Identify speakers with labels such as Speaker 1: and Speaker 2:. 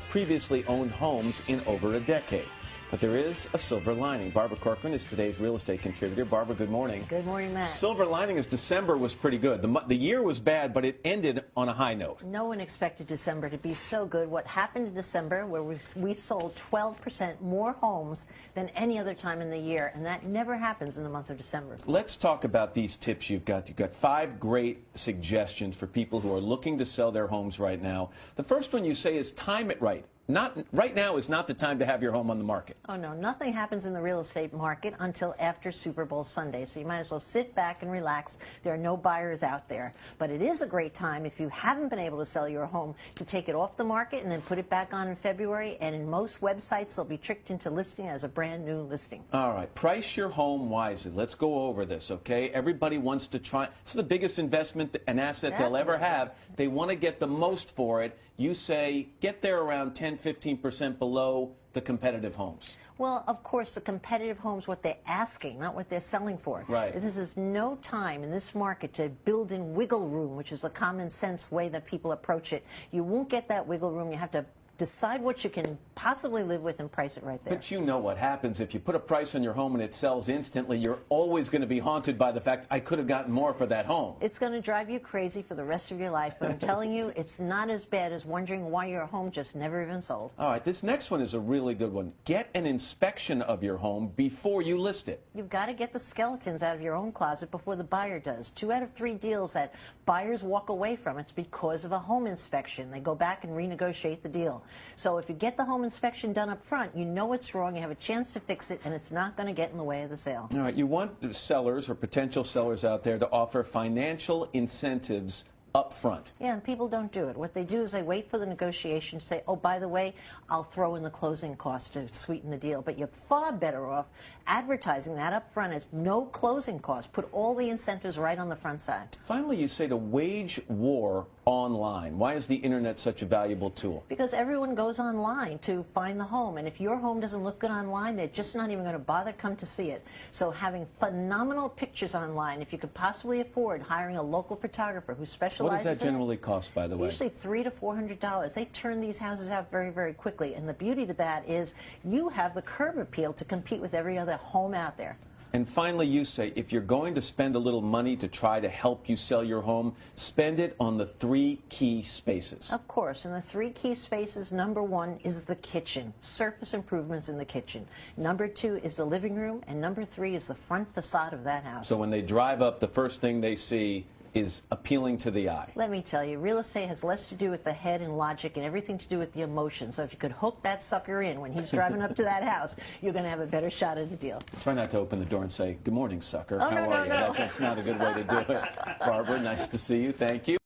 Speaker 1: previously owned homes in over a decade. But there is a silver lining. Barbara Corcoran is today's real estate contributor. Barbara, good morning.
Speaker 2: Good morning, Matt.
Speaker 1: Silver lining is December was pretty good. The year was bad, but it ended on a high note.
Speaker 2: No one expected December to be so good. What happened in December, where we sold 12% more homes than any other time in the year, and that never happens in the month of December.
Speaker 1: Let's talk about these tips you've got. You've got 5 great suggestions for people who are looking to sell their homes right now. The first one you say is time it right. Right now is not the time to have your home on the market.
Speaker 2: Oh, no. Nothing happens in the real estate market until after Super Bowl Sunday. So you might as well sit back and relax. There are no buyers out there. But it is a great time, if you haven't been able to sell your home, to take it off the market and then put it back on in February. And in most websites, they'll be tricked into listing as a brand new listing.
Speaker 1: All right. Price your home wisely. Let's go over this, okay? Everybody wants to try. It's the biggest investment, an asset they'll ever have. They want to get the most for it. You say get there around 10-15% below the competitive homes.
Speaker 2: Well, of course, the competitive homes, what they're asking, not what they're selling for.
Speaker 1: Right.
Speaker 2: This is no time in this market to build in wiggle room, which is a common sense way that people approach it. You won't get that wiggle room. You have to decide what you can possibly live with and price it right there.
Speaker 1: But you know what happens. If you put a price on your home and it sells instantly, you're always going to be haunted by the fact, I could have gotten more for that home.
Speaker 2: It's going to drive you crazy for the rest of your life. But I'm telling you, it's not as bad as wondering why your home just never even sold.
Speaker 1: All right, this next one is a really good one. Get an inspection of your home before you list it.
Speaker 2: You've got to get the skeletons out of your own closet before the buyer does. 2 out of 3 deals that buyers walk away from, it's because of a home inspection. They go back and renegotiate the deal. So if you get the home inspection done up front, you know what's wrong, you have a chance to fix it, and it's not going to get in the way of the sale.
Speaker 1: All right, you want sellers or potential sellers out there to offer financial incentives up front.
Speaker 2: Yeah, and people don't do it. What they do is they wait for the negotiation to say, oh, by the way, I'll throw in the closing cost to sweeten the deal. But you're far better off advertising that up front as no closing cost. Put all the incentives right on the front side.
Speaker 1: Finally, you say to wage war online. Why is the internet such a valuable tool?
Speaker 2: Because everyone goes online to find the home, and if your home doesn't look good online, they're just not even going to bother come to see it. So having phenomenal pictures online, if you could possibly afford hiring a local photographer who specializes.
Speaker 1: What does that generally cost, by the way?
Speaker 2: Usually $300 to $400. They turn these houses out very, very quickly, and the beauty to that is you have the curb appeal to compete with every other home out there.
Speaker 1: And finally, you say, if you're going to spend a little money to try to help you sell your home, spend it on the 3 key spaces.
Speaker 2: Of course, and the 3 key spaces, number 1 is the kitchen, surface improvements in the kitchen. Number 2 is the living room, and number 3 is the front facade of that house.
Speaker 1: So when they drive up, the first thing they see is appealing to the eye.
Speaker 2: Let me tell you, real estate has less to do with the head and logic and everything to do with the emotion. So if you could hook that sucker in when he's driving up to that house, you're going to have a better shot at the deal.
Speaker 1: Try not to open the door and say, good morning, sucker.
Speaker 2: Oh,
Speaker 1: How
Speaker 2: no,
Speaker 1: are you?
Speaker 2: no.
Speaker 1: That's not a good way to do it. Barbara, nice to see you. Thank you.